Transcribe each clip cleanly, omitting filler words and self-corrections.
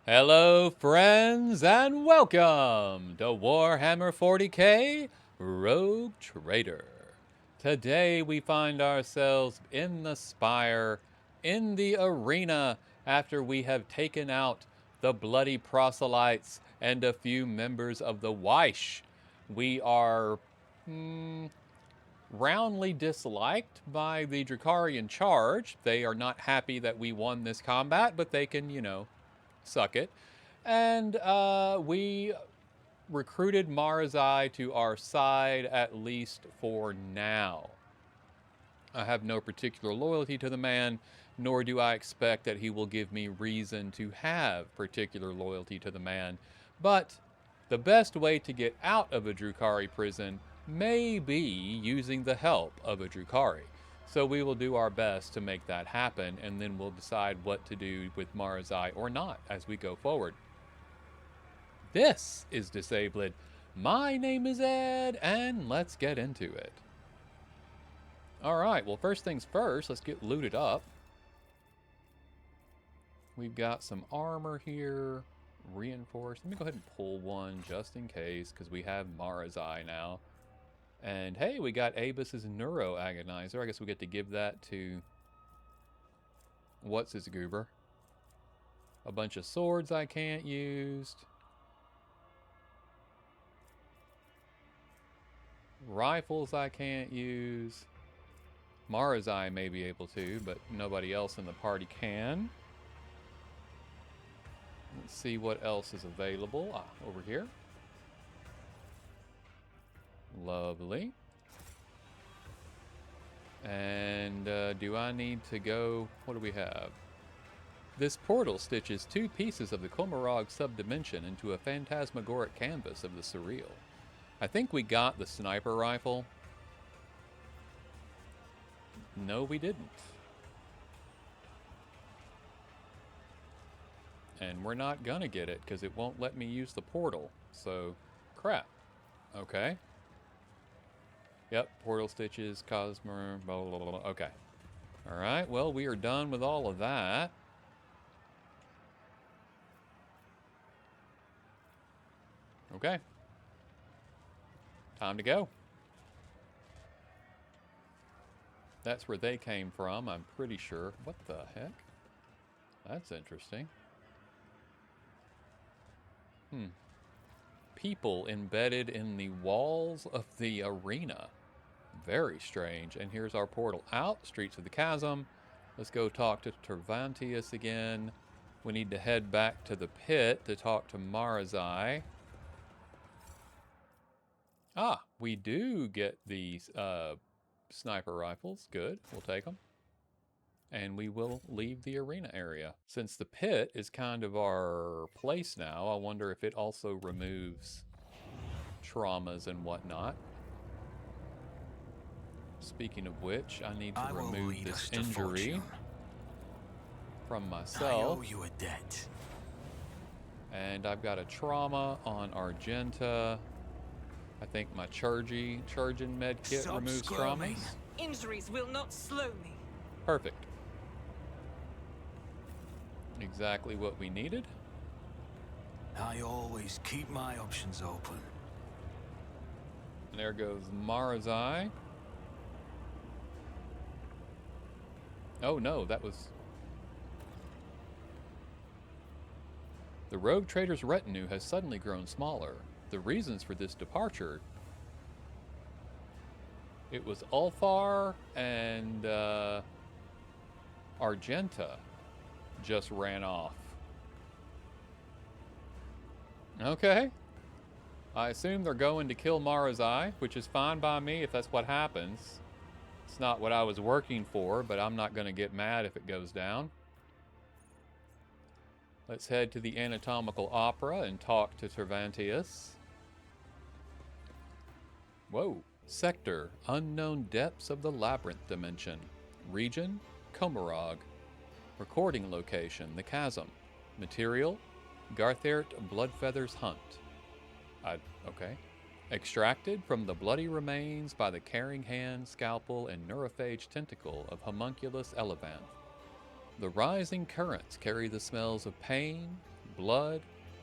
Hello, friends, and welcome to Warhammer 40k Rogue Trader. Today we find ourselves in the Spire, in the arena, after we have taken out the bloody proselytes and a few members of the Weish. We are roundly disliked by the Drakarian Charge. They are not happy that we won this combat, but they can, suck it. And we recruited Marzai to our side, at least for now. I have no particular loyalty to the man, nor do I expect that he will give me reason to have particular loyalty to the man. But the best way to get out of a Drukari prison may be using the help of a Drukari. So we will do our best to make that happen, and then we'll decide what to do with Marzai or not as we go forward. This is Disabled. My name is Ed, and let's get into it. Alright, well, first things first, let's get looted up. We've got some armor here, reinforced. Let me go ahead and pull one just in case, because we have Marzai now. And hey, we got Abus's Neuro Agonizer. I guess we get to give that to... what's his goober? A bunch of swords I can't use. Rifles I can't use. Marzai may be able to, but nobody else in the party can. Let's see what else is available. Over here. Lovely. And do I need to go... what do we have? This portal stitches two pieces of the Komarog subdimension into a phantasmagoric canvas of the surreal. I think we got the sniper rifle. No, we didn't. And we're not gonna get it because it won't let me use the portal. So, crap. Okay. Yep, portal stitches, Cosmer, blah, blah, blah, blah. Okay. Alright, well, we are done with all of that. Okay. Time to go. That's where they came from, I'm pretty sure. What the heck? That's interesting. People embedded in the walls of the arena. Very strange. And here's our portal out. Streets of the Chasm. Let's go talk to Tervantius again. We need to head back to the pit to talk to Marzai. Ah, we do get these sniper rifles. Good. We'll take them. And we will leave the arena area. Since the pit is kind of our place now, I wonder if it also removes traumas and whatnot. Speaking of which, I need to remove this injury from myself. I owe you a debt. And I've got a trauma on Argenta. I think my charging med kit removes traumas. Injuries will not slow me. Perfect. Exactly what we needed. I always keep my options open. And there goes Marzai. Oh no, that was... The Rogue Trader's retinue has suddenly grown smaller. The reasons for this departure... It was Ulfar and Argenta just ran off. Okay. I assume they're going to kill Marzai, which is fine by me if that's what happens. It's not what I was working for, but I'm not going to get mad if it goes down. Let's head to the Anatomical Opera and talk to Tervantius. Whoa. Sector, unknown depths of the labyrinth dimension. Region, Komarog. Recording location, the Chasm. Material, Garthert Bloodfeather's Hunt. Okay. Extracted from the bloody remains by the carrying hand, scalpel, and neurophage tentacle of homunculus elevanth. The rising currents carry the smells of pain, blood,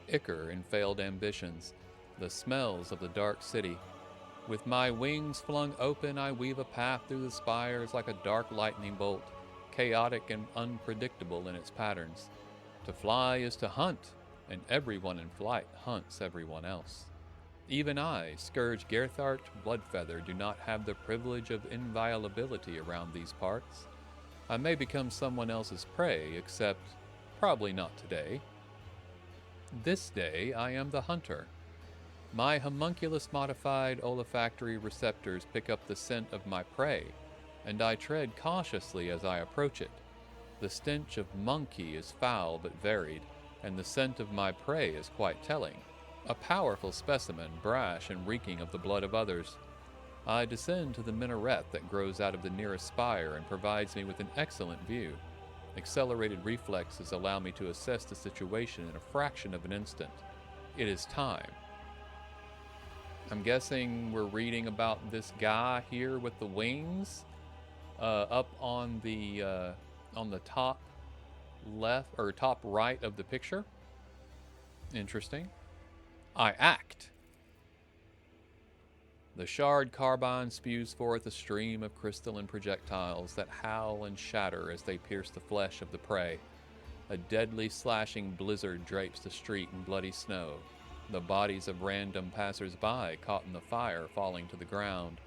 ichor, and failed ambitions, the smells of the dark city. With my wings flung open, I weave a path through the spires like a dark lightning bolt, chaotic and unpredictable in its patterns. To fly is to hunt, and everyone in flight hunts everyone else. Even I, Scourge Gerthart Bloodfeather, do not have the privilege of inviolability around these parts. I may become someone else's prey, except probably not today. This day I am the hunter. My homunculus-modified olfactory receptors pick up the scent of my prey, and I tread cautiously as I approach it. The stench of monkey is foul but varied, and the scent of my prey is quite telling. A powerful specimen, brash and reeking of the blood of others. I descend to the minaret that grows out of the nearest spire and provides me with an excellent view. Accelerated reflexes allow me to assess the situation in a fraction of an instant. It is time. I'm guessing we're reading about this guy here with the wings up on the top left or top right of the picture. Interesting. I act. The shard carbine spews forth a stream of crystalline projectiles that howl and shatter as they pierce the flesh of the prey. A deadly slashing blizzard drapes the street in bloody snow, the bodies of random passers-by caught in the fire falling to the ground.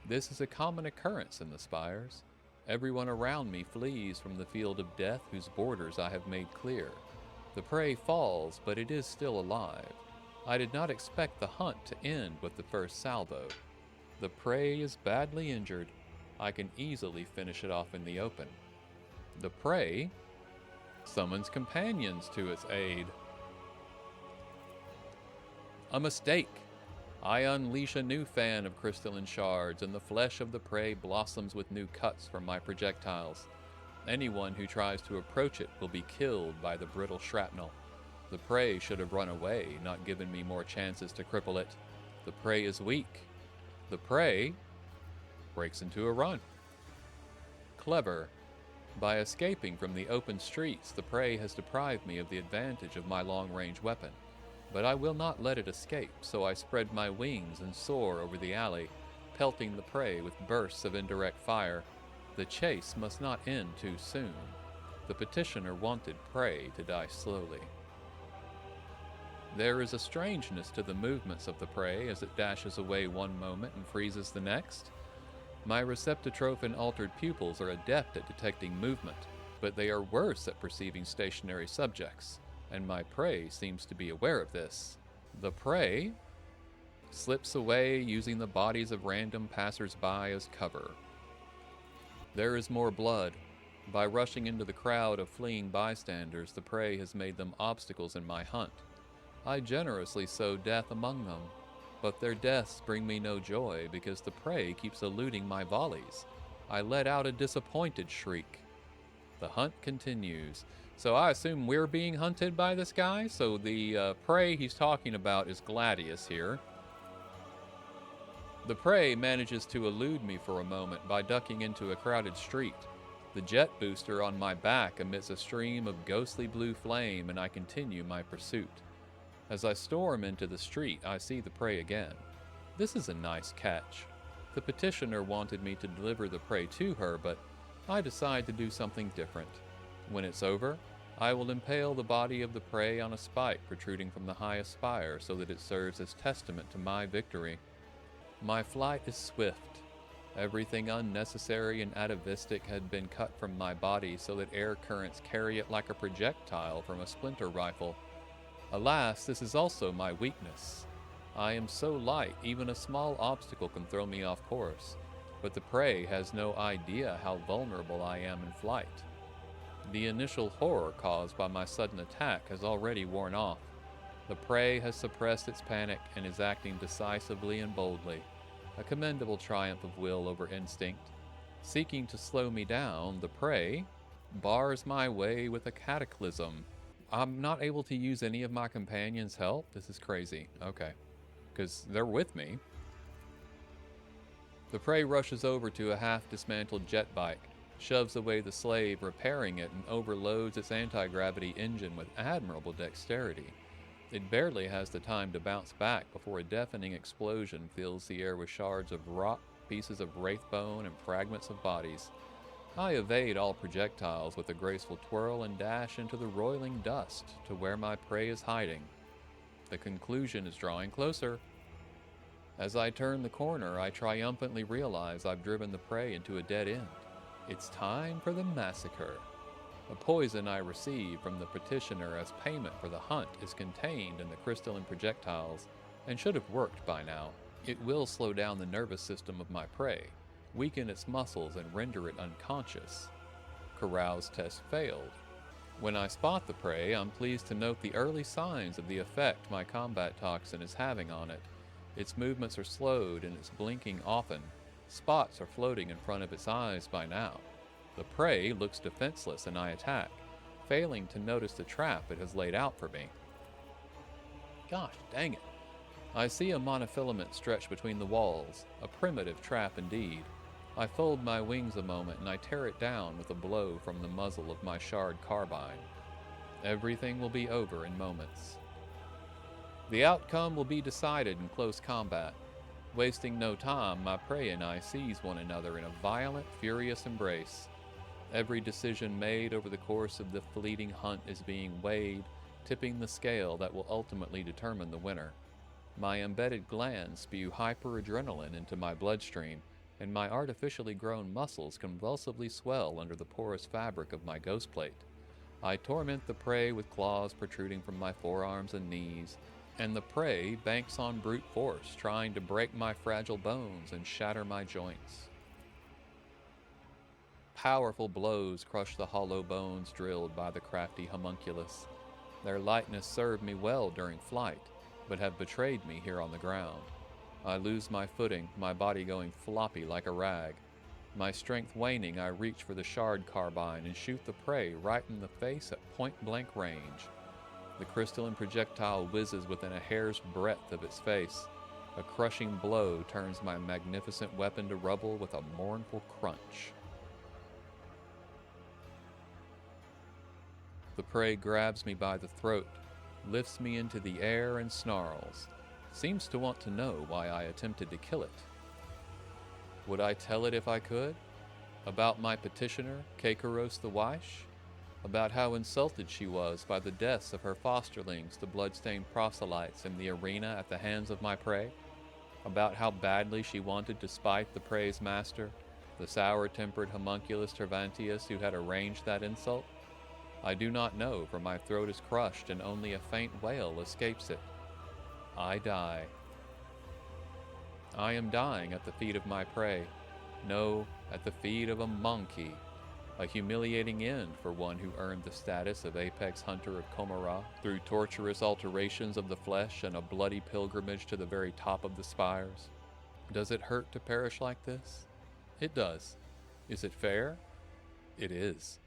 This is a common occurrence in the spires. Everyone around me flees from the field of death whose borders I have made clear. The prey falls, but it is still alive. I did not expect the hunt to end with the first salvo. The prey is badly injured. I can easily finish it off in the open. The prey summons companions to its aid. A mistake. I unleash a new fan of crystalline shards, and the flesh of the prey blossoms with new cuts from my projectiles. Anyone who tries to approach it will be killed by the brittle shrapnel. The prey should have run away, not given me more chances to cripple it. The prey is weak. The prey breaks into a run. Clever. By escaping from the open streets, the prey has deprived me of the advantage of my long-range weapon. But I will not let it escape, so I spread my wings and soar over the alley, pelting the prey with bursts of indirect fire. The chase must not end too soon. The petitioner wanted prey to die slowly. There is a strangeness to the movements of the prey as it dashes away one moment and freezes the next. My receptotroph and altered pupils are adept at detecting movement, but they are worse at perceiving stationary subjects, and my prey seems to be aware of this. The prey slips away using the bodies of random passers-by as cover. There is more blood. By rushing into the crowd of fleeing bystanders, the prey has made them obstacles in my hunt. I generously sow death among them, but their deaths bring me no joy because the prey keeps eluding my volleys. I let out a disappointed shriek. The hunt continues. So I assume we're being hunted by this guy? So the prey he's talking about is Gladius here. The prey manages to elude me for a moment by ducking into a crowded street. The jet booster on my back emits a stream of ghostly blue flame, and I continue my pursuit. As I storm into the street, I see the prey again. This is a nice catch. The petitioner wanted me to deliver the prey to her, but I decide to do something different. When it's over, I will impale the body of the prey on a spike protruding from the highest spire so that it serves as testament to my victory. My flight is swift. Everything unnecessary and atavistic had been cut from my body so that air currents carry it like a projectile from a splinter rifle. Alas, this is also my weakness. I am so light, even a small obstacle can throw me off course, but the prey has no idea how vulnerable I am in flight. The initial horror caused by my sudden attack has already worn off. The prey has suppressed its panic and is acting decisively and boldly, a commendable triumph of will over instinct. Seeking to slow me down, the prey bars my way with a cataclysm. I'm not able to use any of my companions' help? This is crazy. Okay. Because they're with me. The prey rushes over to a half-dismantled jet bike. shoves away the slave repairing it, and overloads its anti-gravity engine with admirable dexterity. It barely has the time to bounce back before a deafening explosion fills the air with shards of rock, pieces of wraith bone, and fragments of bodies. I evade all projectiles with a graceful twirl and dash into the roiling dust to where my prey is hiding. The conclusion is drawing closer. As I turn the corner, I triumphantly realize I've driven the prey into a dead end. It's time for the massacre. The poison I receive from the petitioner as payment for the hunt is contained in the crystalline projectiles and should have worked by now. It will slow down the nervous system of my prey, weaken its muscles, and render it unconscious. Carouse test failed. When I spot the prey, I'm pleased to note the early signs of the effect my combat toxin is having on it. Its movements are slowed and it's blinking often. Spots are floating in front of its eyes by now. The prey looks defenseless and I attack, failing to notice the trap it has laid out for me. Gosh dang it. I see a monofilament stretch between the walls, a primitive trap indeed. I fold my wings a moment and I tear it down with a blow from the muzzle of my shard carbine. Everything will be over in moments. The outcome will be decided in close combat. Wasting no time, my prey and I seize one another in a violent, furious embrace. Every decision made over the course of the fleeting hunt is being weighed, tipping the scale that will ultimately determine the winner. My embedded glands spew hyperadrenaline into my bloodstream, and my artificially grown muscles convulsively swell under the porous fabric of my ghost plate. I torment the prey with claws protruding from my forearms and knees, and the prey banks on brute force, trying to break my fragile bones and shatter my joints. Powerful blows crush the hollow bones drilled by the crafty homunculus. Their lightness served me well during flight, but have betrayed me here on the ground. I lose my footing, my body going floppy like a rag. My strength waning, I reach for the shard carbine and shoot the prey right in the face at point-blank range. The crystalline projectile whizzes within a hair's breadth of its face. A crushing blow turns my magnificent weapon to rubble with a mournful crunch. The prey grabs me by the throat, lifts me into the air and snarls. Seems to want to know why I attempted to kill it. Would I tell it if I could? About my petitioner, Kakaros the Weish? About how insulted she was by the deaths of her fosterlings, the blood-stained proselytes in the arena at the hands of my prey? About how badly she wanted to spite the prey's master, the sour-tempered homunculus Tervantius who had arranged that insult? I do not know, for my throat is crushed and only a faint wail escapes it. I die. I am dying at the feet of my prey. No, at the feet of a monkey. A humiliating end for one who earned the status of apex hunter of Komara through torturous alterations of the flesh and a bloody pilgrimage to the very top of the spires. Does it hurt to perish like this? It does. Is it fair? It is.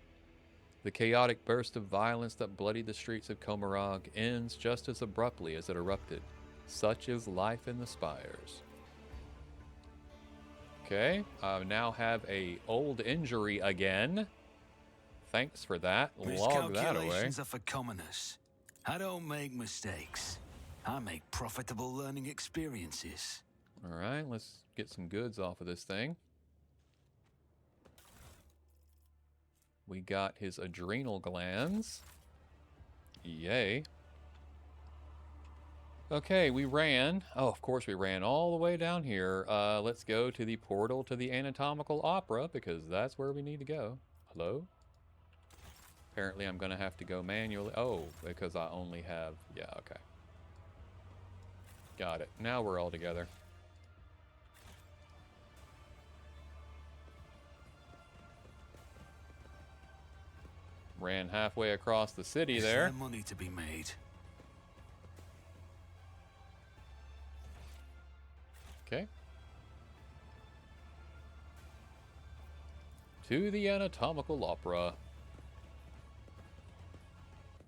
The chaotic burst of violence that bloodied the streets of Komarog ends just as abruptly as it erupted. Such is life in the spires. Okay, I now have a old injury again. Thanks for that. Log that away. Miscalculations are for commoners. I don't make mistakes. I make profitable learning experiences. All right, let's get some goods off of this thing. We got his adrenal glands. Yay. Okay, we ran. Oh, of course we ran all the way down here. Let's go to the portal to the Anatomical Opera, because that's where we need to go. Hello? Apparently I'm going to have to go manually. Oh, because I only have... Yeah, okay. Got it. Now we're all together. Ran halfway across the city there. Is there money to be made? Okay. To the Anatomical Opera.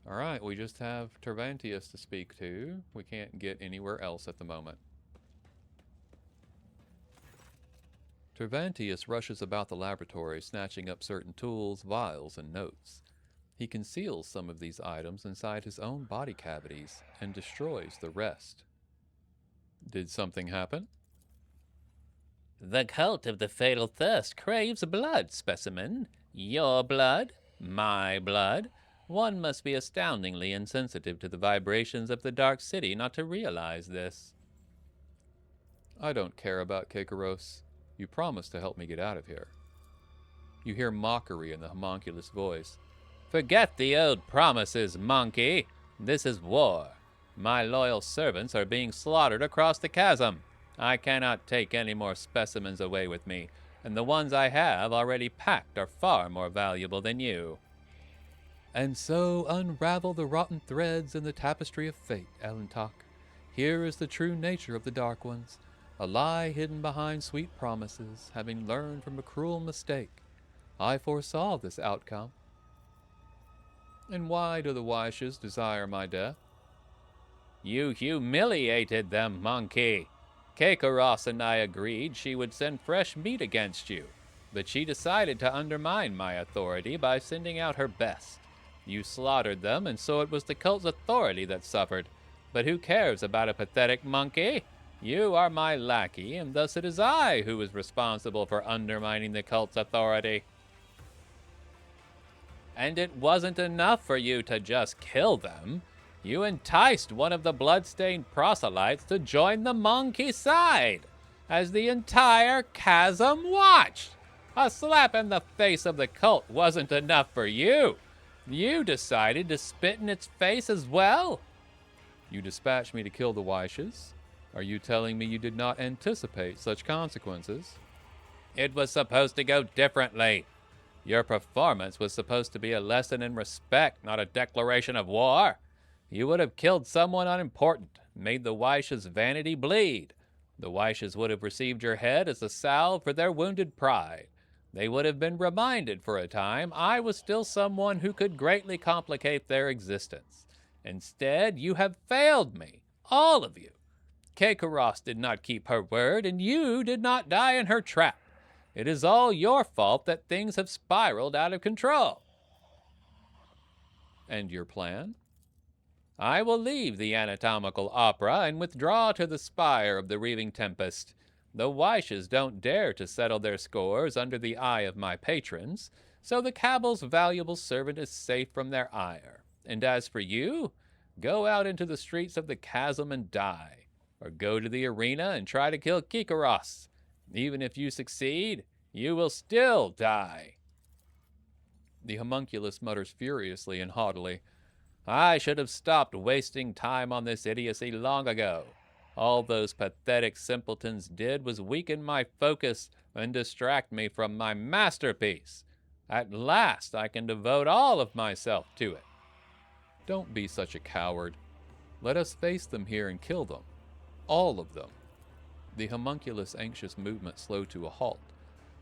Alright, we just have Tervantius to speak to. We can't get anywhere else at the moment. Tervantius rushes about the laboratory, snatching up certain tools, vials, and notes. He conceals some of these items inside his own body cavities and destroys the rest. Did something happen? The cult of the Fatal Thirst craves blood, specimen. Your blood, my blood. One must be astoundingly insensitive to the vibrations of the Dark City not to realize this. I don't care about Kekaros. You promised to help me get out of here. You hear mockery in the homunculus voice. Forget the old promises, monkey. This is war. My loyal servants are being slaughtered across the chasm. I cannot take any more specimens away with me, and the ones I have already packed are far more valuable than you. And so unravel the rotten threads in the tapestry of fate, Alantok. Here is the true nature of the Dark Ones, a lie hidden behind sweet promises, having learned from a cruel mistake. I foresaw this outcome. And why do the Weishes desire my death? You humiliated them, monkey. Kekaros and I agreed she would send fresh meat against you, but she decided to undermine my authority by sending out her best. You slaughtered them, and so it was the cult's authority that suffered. But who cares about a pathetic monkey? You are my lackey, and thus it is I who is responsible for undermining the cult's authority. And it wasn't enough for you to just kill them. You enticed one of the blood-stained proselytes to join the monkey side, as the entire chasm watched. A slap in the face of the cult wasn't enough for you. You decided to spit in its face as well. You dispatched me to kill the Weishes? Are you telling me you did not anticipate such consequences? It was supposed to go differently. Your performance was supposed to be a lesson in respect, not a declaration of war. You would have killed someone unimportant, made the Weish's vanity bleed. The Weishes would have received your head as a salve for their wounded pride. They would have been reminded for a time I was still someone who could greatly complicate their existence. Instead, you have failed me, all of you. Kekaros did not keep her word, and you did not die in her trap. It is all your fault that things have spiraled out of control. And your plan? I will leave the Anatomical Opera and withdraw to the spire of the Reaving Tempest. The Weishes don't dare to settle their scores under the eye of my patrons, so the cabal's valuable servant is safe from their ire. And as for you, go out into the streets of the chasm and die, or go to the arena and try to kill Kekaros. Even if you succeed, you will still die. The homunculus mutters furiously and haughtily. I should have stopped wasting time on this idiocy long ago. All those pathetic simpletons did was weaken my focus and distract me from my masterpiece. At last I can devote all of myself to it. Don't be such a coward. Let us face them here and kill them. All of them. The homunculus' anxious movement slowed to a halt,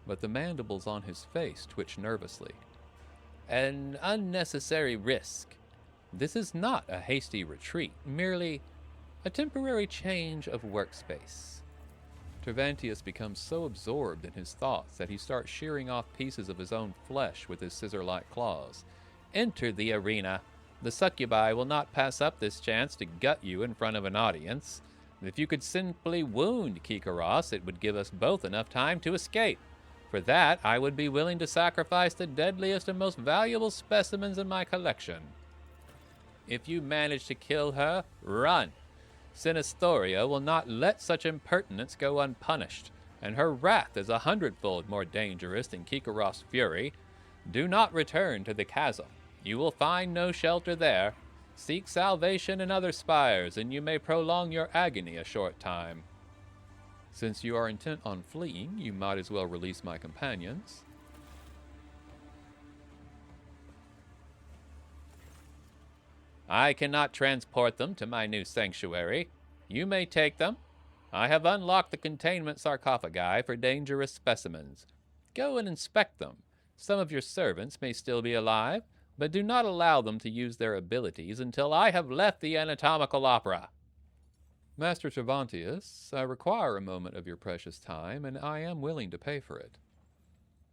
but the mandibles on his face twitched nervously. An unnecessary risk. This is not a hasty retreat, merely a temporary change of workspace. Tervantius becomes so absorbed in his thoughts that he starts shearing off pieces of his own flesh with his scissor-like claws. Enter the arena. The succubi will not pass up this chance to gut you in front of an audience. If you could simply wound Kekaros, it would give us both enough time to escape. For that, I would be willing to sacrifice the deadliest and most valuable specimens in my collection. If you manage to kill her, run. Sinistoria will not let such impertinence go unpunished, and her wrath is 100-fold more dangerous than Kekaros' fury. Do not return to the chasm. You will find no shelter there. Seek salvation in other spires, and you may prolong your agony a short time. Since you are intent on fleeing, you might as well release my companions. I cannot transport them to my new sanctuary. You may take them. I have unlocked the containment sarcophagi for dangerous specimens. Go and inspect them. Some of your servants may still be alive, but do not allow them to use their abilities until I have left the Anatomical Opera. Master Cervantius, I require a moment of your precious time, and I am willing to pay for it.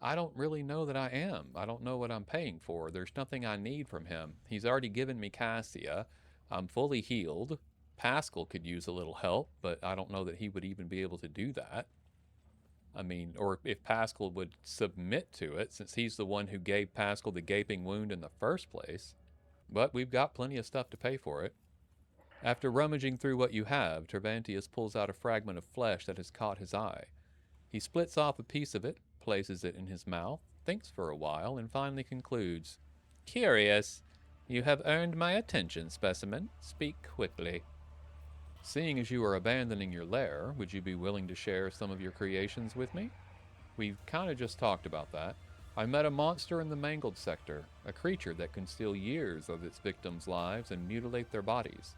I don't really know that I am. I don't know what I'm paying for. There's nothing I need from him. He's already given me Cassia. I'm fully healed. Pascal could use a little help, but I don't know that he would even be able to do that. I mean, or if Pascal would submit to it, since he's the one who gave Pascal the gaping wound in the first place. But we've got plenty of stuff to pay for it. After rummaging through what you have, Tervantius pulls out a fragment of flesh that has caught his eye. He splits off a piece of it, places it in his mouth, thinks for a while, and finally concludes, "Curious. You have earned my attention, specimen. Speak quickly." Seeing as you are abandoning your lair, would you be willing to share some of your creations with me? We've kind of just talked about that. I met a monster in the mangled sector, a creature that can steal years of its victims' lives and mutilate their bodies.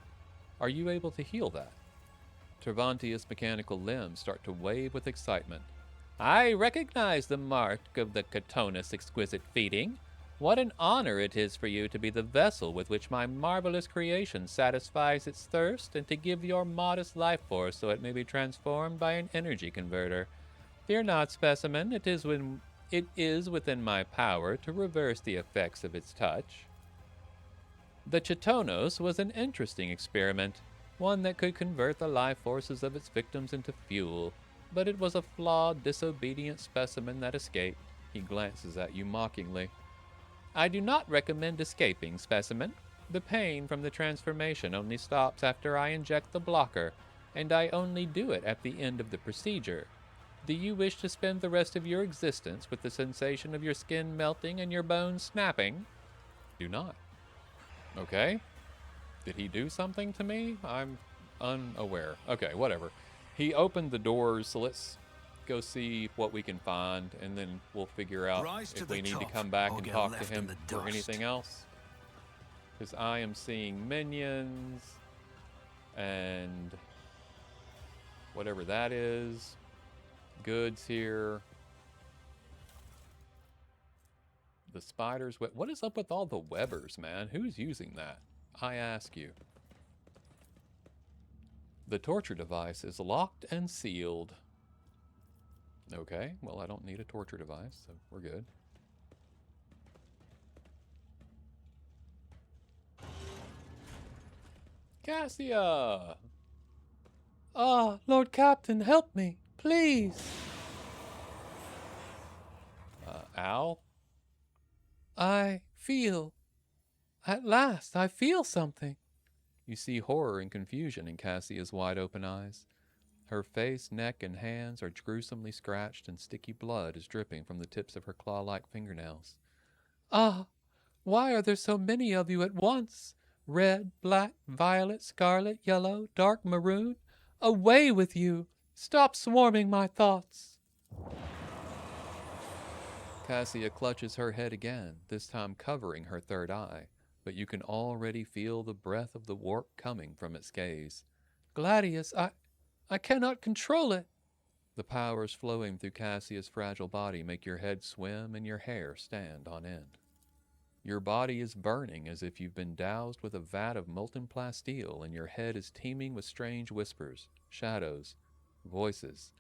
Are you able to heal that? Tervantius' mechanical limbs start to wave with excitement. I recognize the mark of the Catonis exquisite feeding. What an honor it is for you to be the vessel with which my marvelous creation satisfies its thirst, and to give your modest life force so it may be transformed by an energy converter. Fear not, specimen, it is within my power to reverse the effects of its touch. The Chatonos was an interesting experiment, one that could convert the life forces of its victims into fuel, but it was a flawed, disobedient specimen that escaped. He glances at you mockingly. I do not recommend escaping, specimen. The pain from the transformation only stops after I inject the blocker, and I only do it at the end of the procedure. Do you wish to spend the rest of your existence with the sensation of your skin melting and your bones snapping? Do not. Okay. Did he do something to me? I'm unaware. Okay, whatever. He opened the doors, so let's go see what we can find, and then we'll figure out if we need to come back and talk to him for anything else. Because I am seeing minions and whatever that is. Goods here. The spiders. What is up with all the webbers, man? Who's using that? I ask you. The torture device is locked and sealed. Okay, well, I don't need a torture device, so we're good. Cassia! Ah, Lord Captain, help me, please! Al? At last, I feel something. You see horror and confusion in Cassia's wide-open eyes. Her face, neck, and hands are gruesomely scratched, and sticky blood is dripping from the tips of her claw-like fingernails. Ah, why are there so many of you at once? Red, black, violet, scarlet, yellow, dark maroon. Away with you! Stop swarming my thoughts! Cassia clutches her head again, this time covering her third eye, but you can already feel the breath of the warp coming from its gaze. Gladius, I cannot control it. The powers flowing through Cassia's fragile body make your head swim and your hair stand on end. Your body is burning as if you've been doused with a vat of molten plasteel, and your head is teeming with strange whispers, shadows, voices.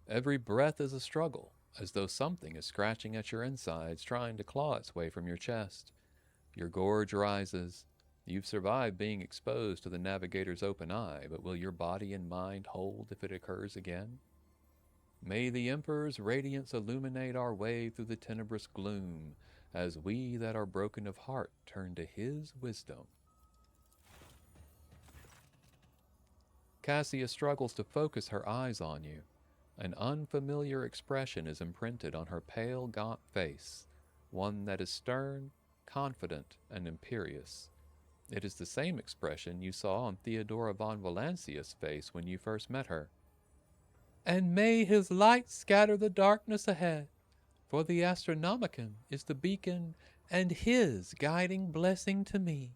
Every breath is a struggle, as though something is scratching at your insides, trying to claw its way from your chest. Your gorge rises. You've survived being exposed to the Navigator's open eye, but will your body and mind hold if it occurs again? May the Emperor's radiance illuminate our way through the tenebrous gloom, as we that are broken of heart turn to his wisdom. Cassia struggles to focus her eyes on you. An unfamiliar expression is imprinted on her pale, gaunt face, one that is stern, confident, and imperious. It is the same expression you saw on Theodora von Valancia's face when you first met her. And may his light scatter the darkness ahead, for the Astronomicon is the beacon and his guiding blessing to me.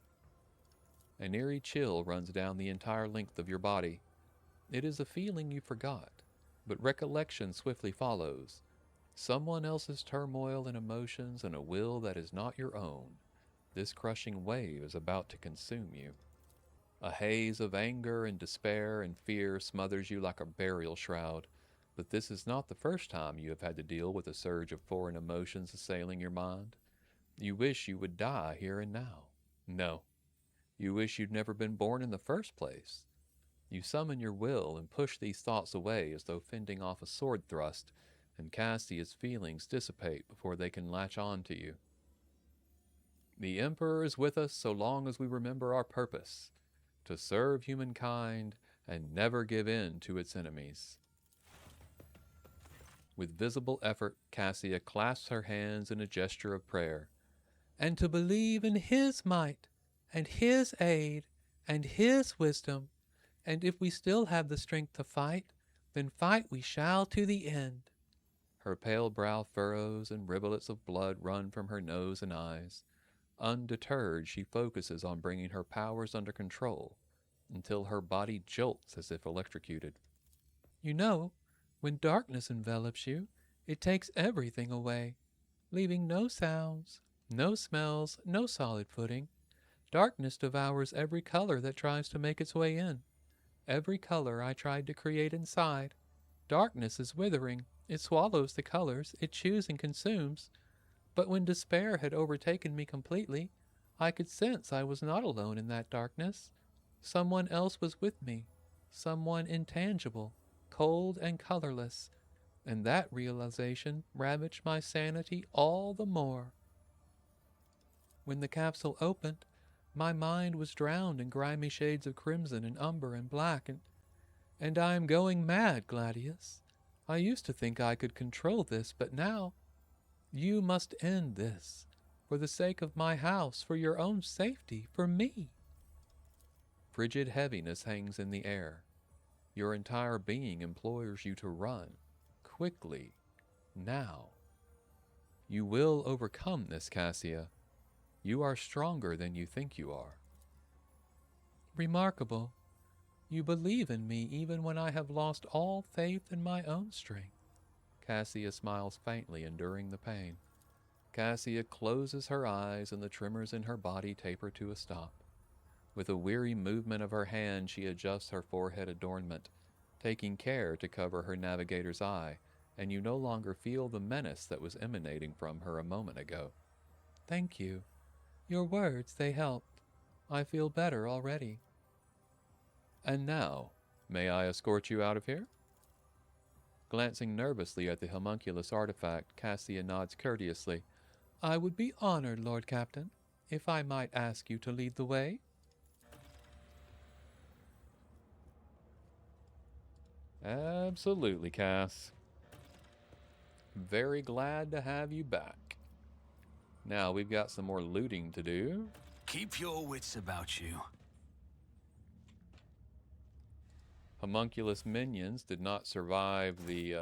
An eerie chill runs down the entire length of your body. It is a feeling you forgot, but recollection swiftly follows. Someone else's turmoil and emotions and a will that is not your own. This crushing wave is about to consume you. A haze of anger and despair and fear smothers you like a burial shroud. But this is not the first time you have had to deal with a surge of foreign emotions assailing your mind. You wish you would die here and now. No, you wish you'd never been born in the first place. You summon your will and push these thoughts away as though fending off a sword thrust, and Cassia's feelings dissipate before they can latch on to you. The Emperor is with us so long as we remember our purpose, to serve humankind and never give in to its enemies. With visible effort, Cassia clasps her hands in a gesture of prayer. And to believe in his might, and his aid, and his wisdom, and if we still have the strength to fight, then fight we shall to the end. Her pale brow furrows and rivulets of blood run from her nose and eyes. Undeterred, she focuses on bringing her powers under control, until her body jolts as if electrocuted. You know, when darkness envelops you, it takes everything away, leaving no sounds, no smells, no solid footing. Darkness devours every color that tries to make its way in. Every color I tried to create inside. Darkness is withering. It swallows the colors it chews and consumes. But when despair had overtaken me completely, I could sense I was not alone in that darkness. Someone else was with me. Someone intangible, cold and colorless. And that realization ravaged my sanity all the more. When the capsule opened, my mind was drowned in grimy shades of crimson and umber and black, and I am going mad, Gladius. I used to think I could control this, but now you must end this, for the sake of my house, for your own safety, for me. Frigid heaviness hangs in the air. Your entire being implores you to run, quickly, now. You will overcome this, Cassia. You are stronger than you think you are. Remarkable. You believe in me even when I have lost all faith in my own strength. Cassia smiles faintly, enduring the pain. Cassia closes her eyes and the tremors in her body taper to a stop. With a weary movement of her hand, she adjusts her forehead adornment, taking care to cover her navigator's eye, and you no longer feel the menace that was emanating from her a moment ago. Thank you. Your words, they helped. I feel better already. And now, may I escort you out of here? Glancing nervously at the homunculus artifact, Cassia nods courteously. I would be honored, Lord Captain, if I might ask you to lead the way. Absolutely, Cass. Very glad to have you back. Now we've got some more looting to do. Keep your wits about you. Homunculus minions did not survive the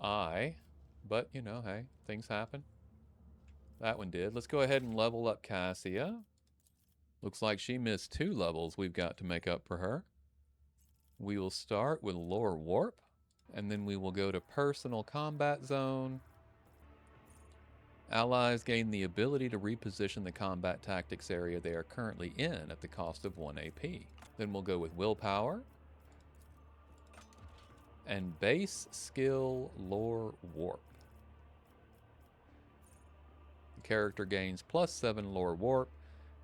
eye, but you know, hey, things happen. That one did. Let's go ahead and level up Cassia. Looks like she missed 2 levels we've got to make up for her. We will start with Lore Warp, and then we will go to Personal Combat Zone. Allies gain the ability to reposition the combat tactics area they are currently in at the cost of 1 AP. Then we'll go with Willpower. And Base Skill Lore Warp. The character gains +7 Lore Warp.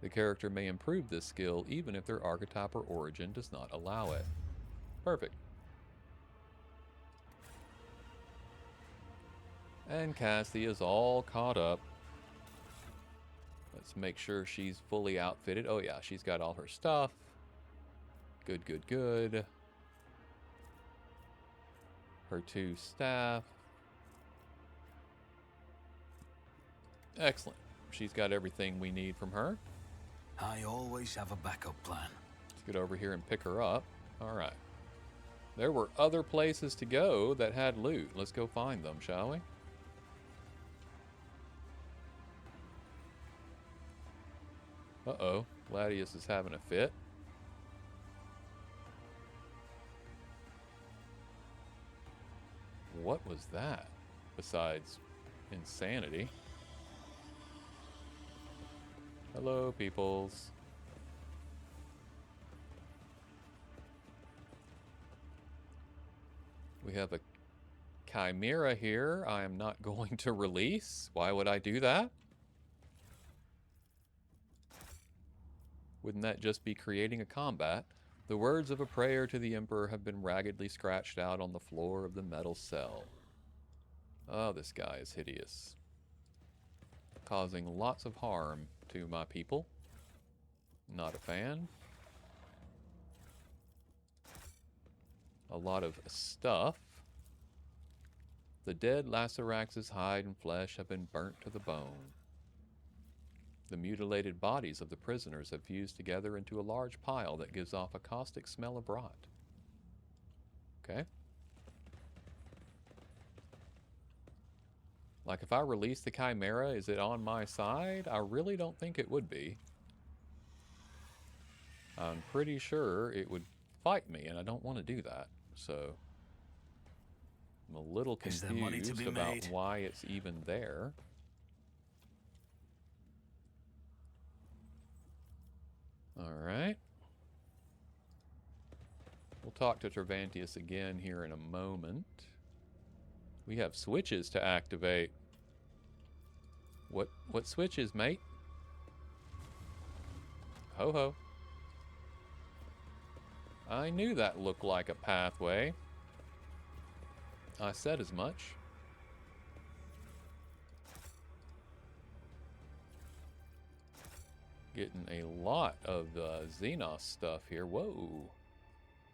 The character may improve this skill even if their archetype or origin does not allow it. Perfect. And Cassie is all caught up. Let's make sure she's fully outfitted. Oh yeah, she's got all her stuff. Good, good, good. Her 2 staff. Excellent. She's got everything we need from her. I always have a backup plan. Let's get over here and pick her up. All right. There were other places to go that had loot. Let's go find them, shall we? Uh-oh. Gladius is having a fit. What was that? Besides insanity. Hello, peoples. We have a chimera here I am not going to release. Why would I do that? Wouldn't that just be creating a combat? The words of a prayer to the Emperor have been raggedly scratched out on the floor of the metal cell. Oh, this guy is hideous. Causing lots of harm to my people. Not a fan. A lot of stuff. The dead Lacerax's hide and flesh have been burnt to the bone. The mutilated bodies of the prisoners have fused together into a large pile that gives off a caustic smell of rot. Okay. Like, if I release the Chimera, is it on my side? I really don't think it would be. I'm pretty sure it would fight me, and I don't want to do that. So, I'm a little confused about why it's even there. Alright. We'll talk to Travantius again here in a moment. We have switches to activate. What switches, mate? Ho ho. I knew that looked like a pathway. I said as much. Getting a lot of Xenos stuff here. Whoa.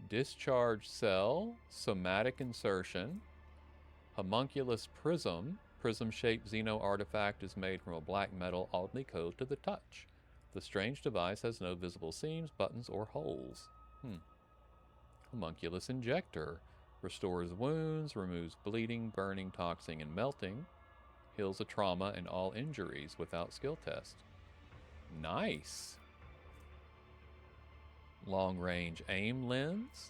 Discharge cell, somatic insertion, homunculus prism. Prism-shaped Xeno artifact is made from a black metal oddly cold to the touch. The strange device has no visible seams, buttons, or holes. Homunculus injector. Restores wounds, removes bleeding, burning, toxing, and melting. Heals a trauma and all injuries without skill test. Nice. Long-range aim lens.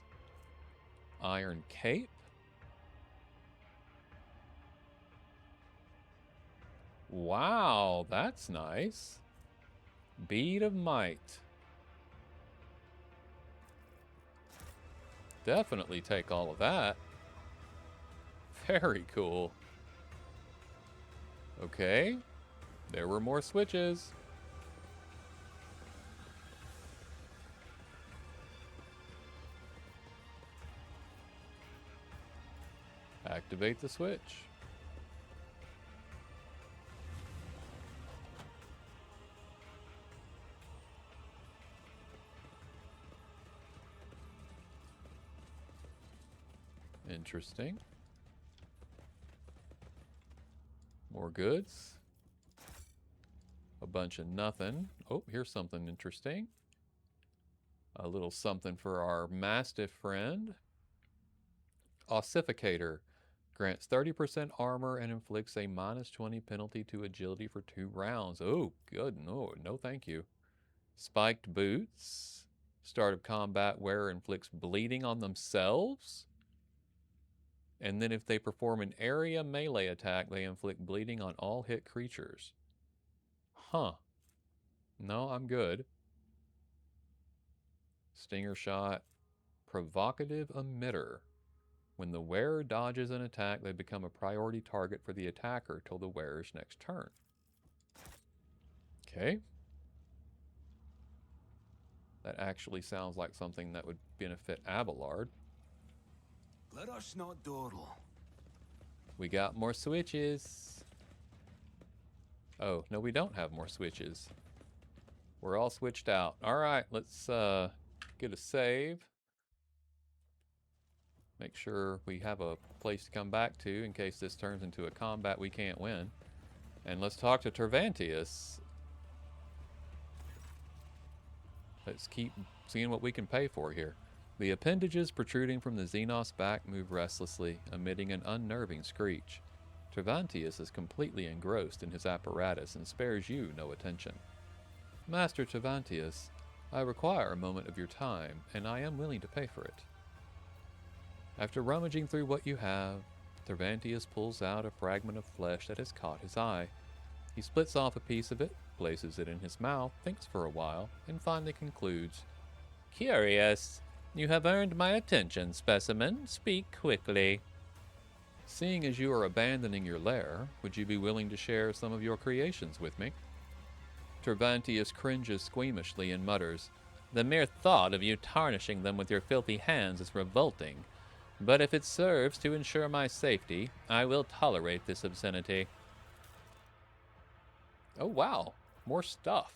Iron cape. Wow, that's nice. Bead of might. Definitely take all of that. Very cool. Okay. There were more switches. Activate the switch. Interesting. More goods. A bunch of nothing. Oh, here's something interesting. A little something for our Mastiff friend. Ossificator. Grants 30% armor and inflicts a -20 penalty to agility for 2 rounds. Oh, good. No, no thank you. Spiked boots. Start of combat, wearer inflicts bleeding on themselves. And then if they perform an area melee attack, they inflict bleeding on all hit creatures. Huh. No, I'm good. Stinger shot. Provocative emitter. When the wearer dodges an attack, they become a priority target for the attacker till the wearer's next turn. Okay. That actually sounds like something that would benefit Abelard. Let us not dawdle. We got more switches. Oh, no, we don't have more switches. We're all switched out. All right, let's get a save. Make sure we have a place to come back to in case this turns into a combat we can't win. And let's talk to Travantius. Let's keep seeing what we can pay for here. The appendages protruding from the Xenos back move restlessly, emitting an unnerving screech. Travantius is completely engrossed in his apparatus and spares you no attention. Master Travantius, I require a moment of your time, and I am willing to pay for it. After rummaging through what you have, Travantius pulls out a fragment of flesh that has caught his eye. He splits off a piece of it, places it in his mouth, thinks for a while, and finally concludes, Curious. You have earned my attention, specimen. Speak quickly. Seeing as you are abandoning your lair, would you be willing to share some of your creations with me? Tervantius cringes squeamishly and mutters, The mere thought of you tarnishing them with your filthy hands is revolting. But if it serves to ensure my safety, I will tolerate this obscenity. oh wow, more stuff.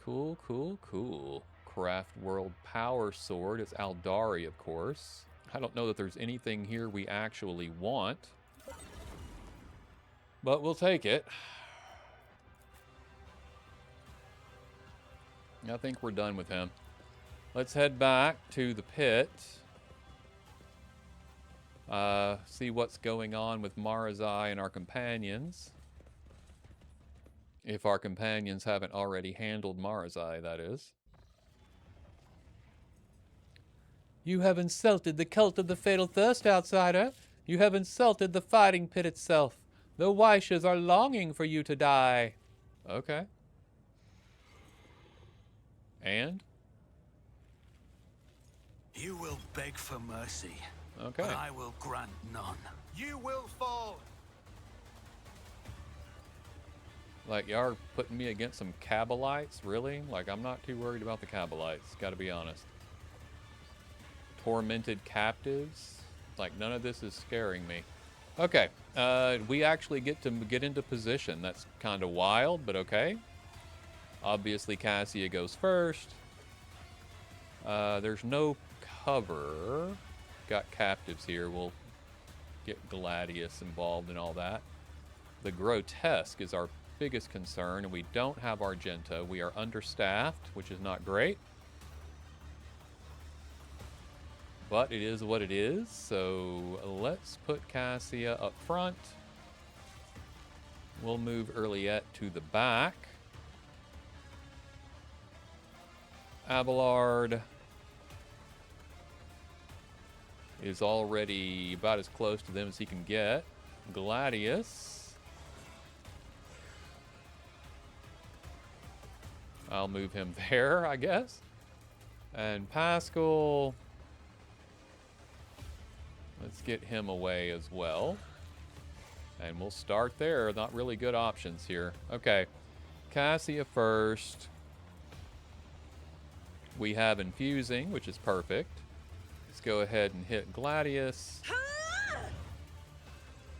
Cool, cool, cool. Craft World Power Sword is Aldari, of course. I don't know that there's anything here we actually want, but we'll take it. I think we're done with him. Let's head back to the pit. See what's going on with Marazai and our companions. If our companions haven't already handled Marazai, that is. You have insulted the cult of the Fatal Thirst, outsider. You have insulted the fighting pit itself. The Weishes are longing for you to die. Okay. And? You will beg for mercy, Okay. but I will grant none. You will fall. Like, y'all are putting me against some Kabbalites? Really? Like, I'm not too worried about the Kabbalites, gotta be honest. Tormented captives? Like, none of this is scaring me. Okay, we actually get to get into position. That's kind of wild, but okay. Obviously, Cassia goes first. There's no cover. Got captives here. We'll get Gladius involved and all that. The grotesque is our biggest concern, and we don't have Argenta. We are understaffed, which is not great. But it is what it is, so let's put Cassia up front. We'll move Earliette to the back. Abelard is already about as close to them as he can get. Gladius. I'll move him there, I guess. And Pascal, let's get him away as well. And we'll start there. Not really good options here. Okay, Cassia first. We have infusing, which is perfect. Let's go ahead and hit Gladius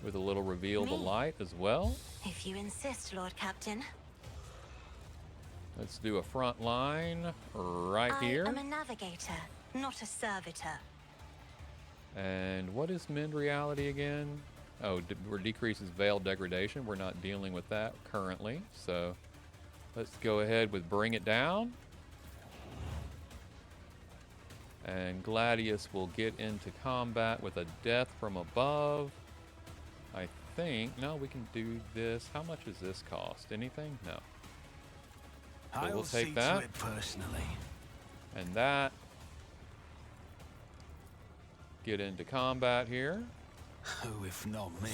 with a little reveal the light as well. If you insist, Lord Captain. Let's do a front line right here. I am a navigator, not a servitor. And what is Mend Reality again? Oh, decreases Veil Degradation. We're not dealing with that currently. So let's go ahead with Bring It Down. And Gladius will get into combat with a Death from Above. I think, no, we can do this. How much does this cost? Anything? No. So I'll we'll see take that. to it personally. And that. Get into combat here. Who, if not me?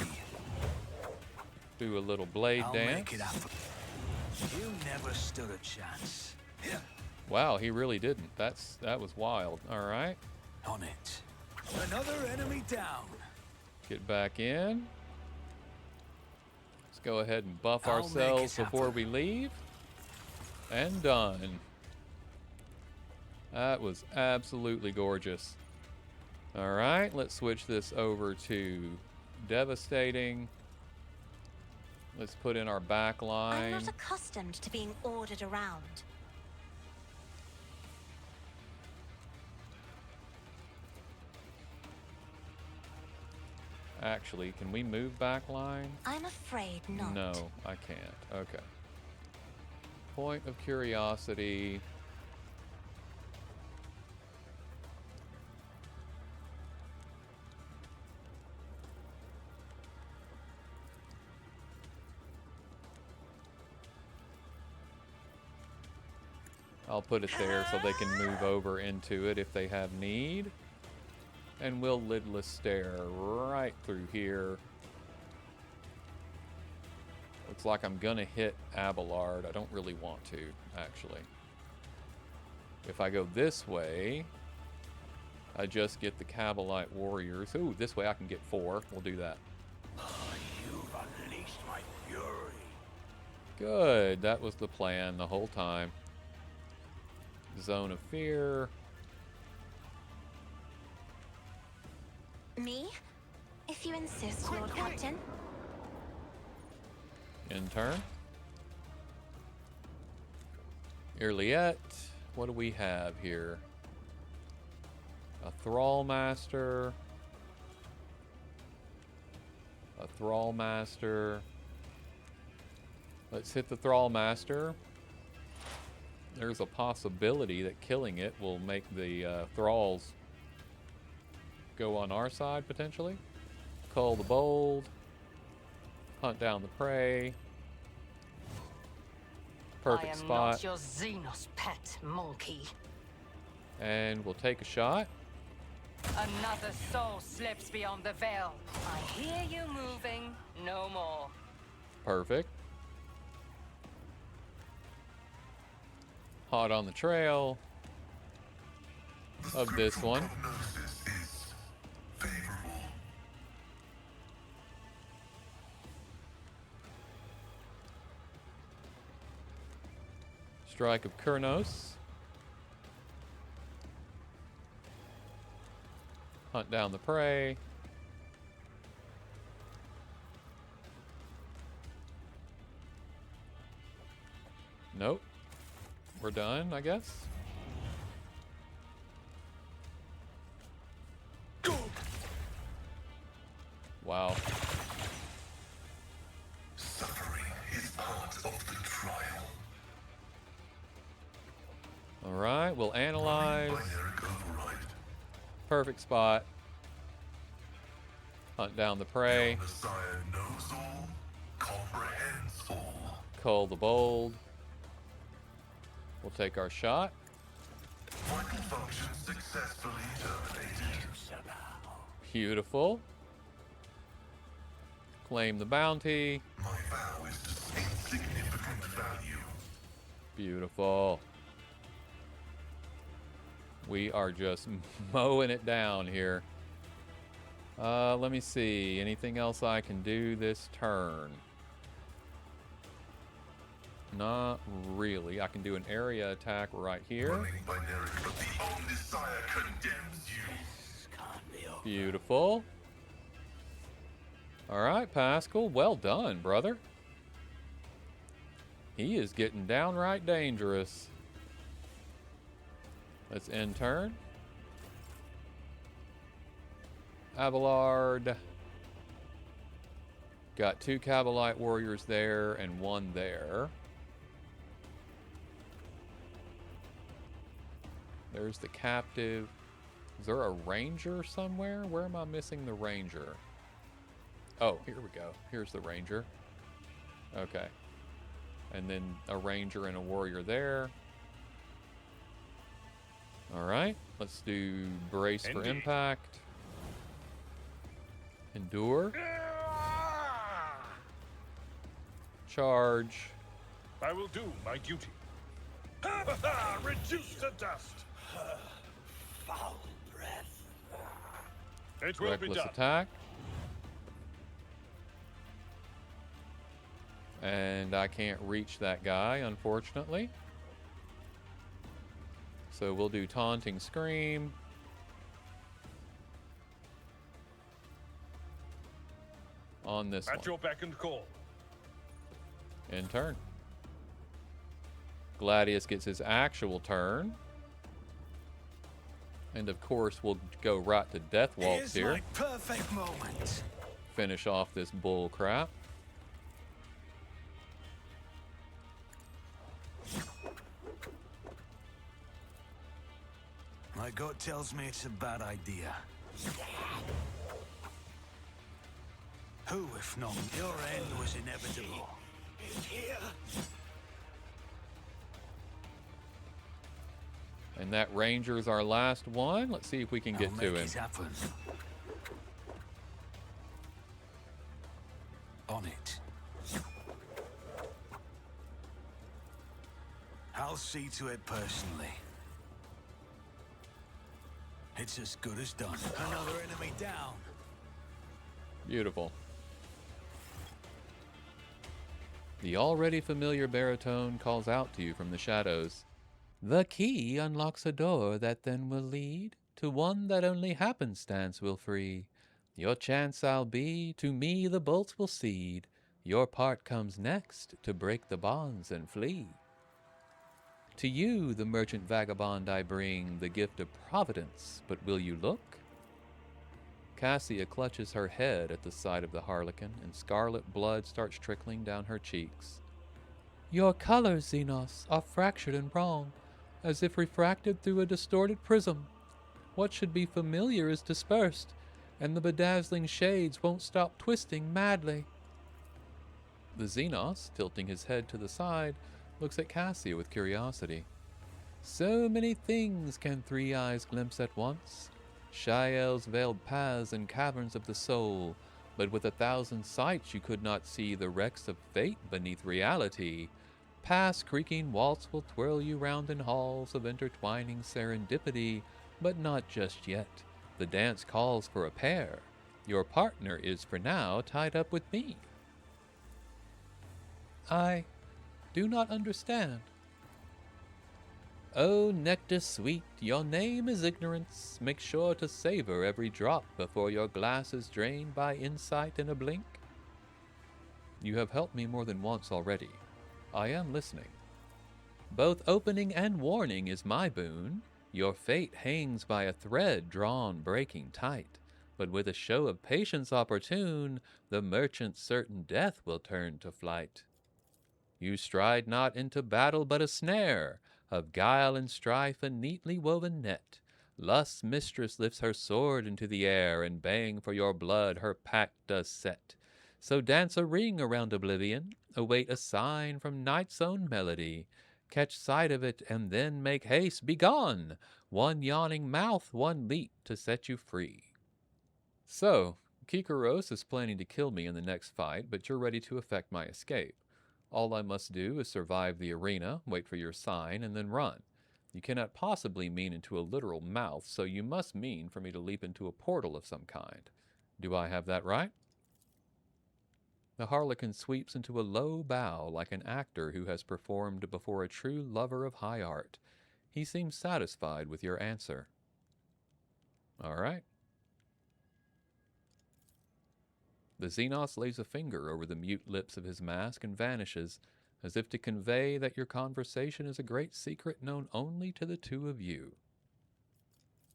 Do a little blade I'll dance. make it happen. You never stood a chance. Wow, he really didn't. That was wild. All right. On it. Another enemy down. Get back in. Let's go ahead and buff I'll make ourselves it before happen. we leave. And done. That was absolutely gorgeous. All right, let's switch this over to Devastating. Let's put in our back I'm line. not accustomed to being ordered around. Actually, can we move back line? I'm afraid not. No, I can't. Okay. Point of curiosity. I'll put it there so they can move over into it if they have need. And we'll lidless stare right through here. Looks like I'm gonna hit Abelard. I don't really want to, actually. If I go this way, I just get the Cabalite warriors. Ooh, this way I can get 4. We'll do that. You've unleashed my fury. Good. That was the plan the whole time. Zone of fear. Me? If you insist, Lord Captain. In turn. Irliet. What do we have here? A Thrall Master. A Thrall Master. Let's hit the Thrall Master. There's a possibility that killing it will make the Thralls go on our side, potentially. Cull the Bold. Hunt down the prey. Perfect I am spot. not your Xenos pet, monkey. And we'll take a shot. Another soul slips beyond the veil. I hear you moving. No more. Perfect. Hot on the trail of this one. Strike of Kurnos. Hunt down the prey. Nope. We're done, I guess. Wow. Suffering is part of the trial. Alright, we'll analyze. Binary override. Perfect spot. Hunt down the prey. The Messiah knows all, comprehends all. Cull the Bold. We'll take our shot. Vital function successfully terminated. Beautiful. Claim the bounty. My vow is to insignificant value. Beautiful. We are just mowing it down here. Let me see. Anything else I can do this turn? Not really. I can do an area attack right here. Running binary, but the Omnissiah condemns you. Beautiful. Alright, Pascal. Well done, brother. He is getting downright dangerous. Let's end turn. Abelard. Got 2 Cabalite warriors there and 1 there. There's the captive. Is there a ranger somewhere? Where am I missing the ranger? Oh, here we go. Here's the ranger. Okay. And then a ranger and a warrior there. Alright, let's do brace for impact. Endure. Charge. I will do my duty. Reduce to dust. Foul breath. It will be Reckless done. attack. And I can't reach that guy, unfortunately. So we'll do Taunting Scream. On this At one. your beck and call. In turn. Gladius gets his actual turn. And of course, we'll go right to Death Waltz Here's here. my perfect moment. Finish off this bull crap. My gut tells me it's a bad idea. Who, if not, your end was inevitable. And that Ranger's our last one. Let's see if we can get I'll to make him. it happen. On it. I'll see to it personally. It's as good as done. Another enemy down. Beautiful. The already familiar baritone calls out to you from the shadows. The key unlocks a door that then will lead to one that only happenstance will free. Your chance I'll be, to me the bolts will cede. Your part comes next, to break the bonds and flee. To you, the merchant vagabond, I bring the gift of providence, but will you look? Cassia clutches her head at the sight of the harlequin, and scarlet blood starts trickling down her cheeks. Your colors, Xenos, are fractured and wrong, as if refracted through a distorted prism. What should be familiar is dispersed, and the bedazzling shades won't stop twisting madly. The Xenos, tilting his head to the side, looks at Cassia with curiosity. So many things can three eyes glimpse at once. Shael's veiled paths and caverns of the soul, but with 1,000 sights you could not see the wrecks of fate beneath reality. Past creaking waltz will twirl you round in halls of intertwining serendipity, but not just yet. The dance calls for a pair. Your partner is for now tied up with me. I do not understand. Oh, nectar sweet, your name is ignorance. Make sure to savor every drop before your glass is drained by insight in a blink. You have helped me more than once already. I am listening. Both opening and warning is my boon. Your fate hangs by a thread drawn breaking tight. But with a show of patience opportune, the merchant's certain death will turn to flight. You stride not into battle but a snare, of guile and strife a neatly woven net. Lust's mistress lifts her sword into the air, and bang for your blood her pact does set. So dance a ring around oblivion, await a sign from night's own melody. Catch sight of it, and then make haste, be gone! One yawning mouth, one leap to set you free. So, Kikaros is planning to kill me in the next fight, but you're ready to effect my escape. All I must do is survive the arena, wait for your sign, and then run. You cannot possibly mean into a literal mouth, so you must mean for me to leap into a portal of some kind. Do I have that right? The harlequin sweeps into a low bow like an actor who has performed before a true lover of high art. He seems satisfied with your answer. All right. The Xenos lays a finger over the mute lips of his mask and vanishes, as if to convey that your conversation is a great secret known only to the two of you.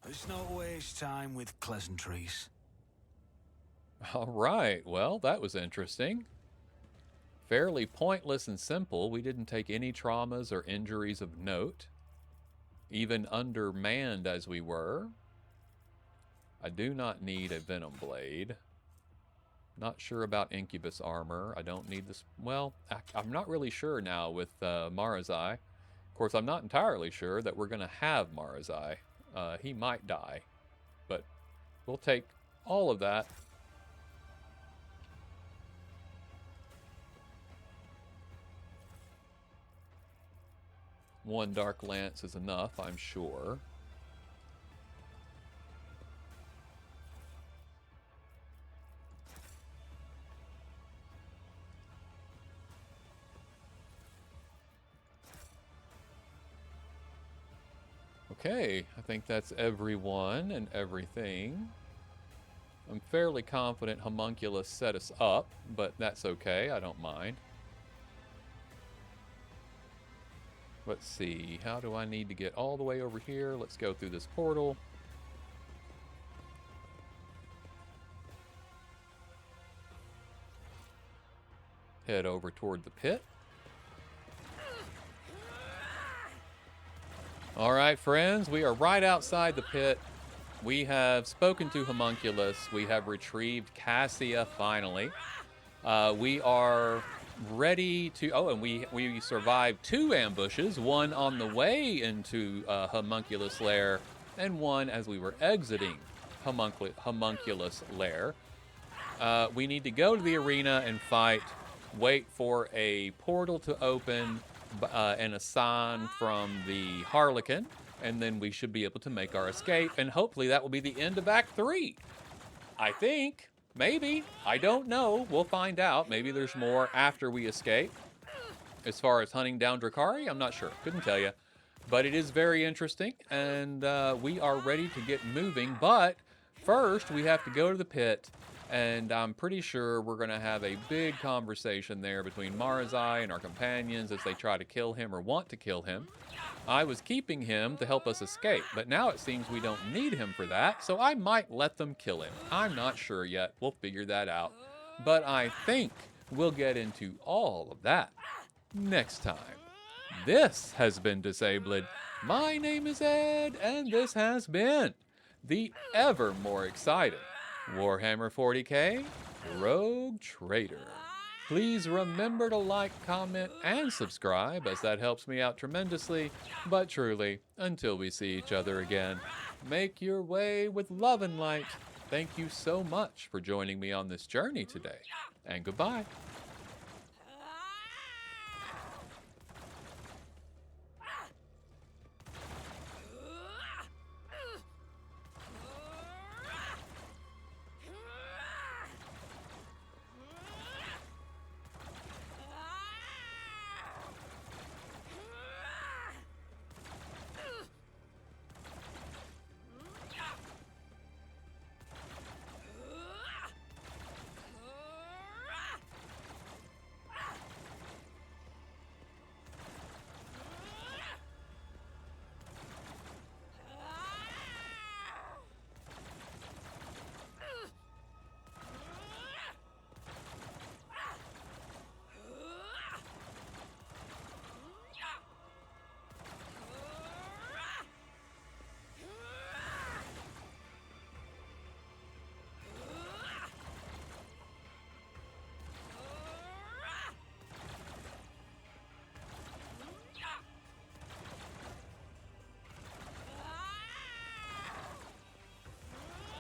Let's not waste time with pleasantries. All right, well, that was interesting. Fairly pointless and simple. We didn't take any traumas or injuries of note, even undermanned as we were. I do not need a Venom Blade. Not sure about Incubus armor. I don't need this. Well, I'm not really sure now with Marazai. Of course, I'm not entirely sure that we're going to have Marazai. He might die, but we'll take all of that. One Dark Lance is enough, I'm sure. Okay, I think that's everyone and everything. I'm fairly confident Homunculus set us up, but that's okay, I don't mind. Let's see, how do I need to get all the way over here? Let's go through this portal. Head over toward the pit. All right, friends, we are right outside the pit. We have spoken to Homunculus. We have retrieved Cassia finally. We are ready to... Oh, and we survived 2 ambushes, one on the way into Homunculus Lair, and one as we were exiting Homunculus Lair. We need to go to the arena and fight, wait for a portal to open, and a sign from the Harlequin, and then we should be able to make our escape, and hopefully that will be the end of Act 3. I think. Maybe. I don't know. We'll find out. Maybe there's more after we escape. As far as hunting down Drakari, I'm not sure. Couldn't tell you. But it is very interesting, and we are ready to get moving. But first, we have to go to the pit, and I'm pretty sure we're going to have a big conversation there between Marzai and our companions as they try to kill him or want to kill him. I was keeping him to help us escape, but now it seems we don't need him for that, so I might let them kill him. I'm not sure yet. We'll figure that out. But I think we'll get into all of that next time. This has been Disabled. My name is Ed, and this has been the ever more exciting Warhammer 40k Rogue Trader. Please remember to like, comment, and subscribe, as that helps me out tremendously. But truly, until we see each other again, make your way with love and light. Thank you so much for joining me on this journey today, and goodbye.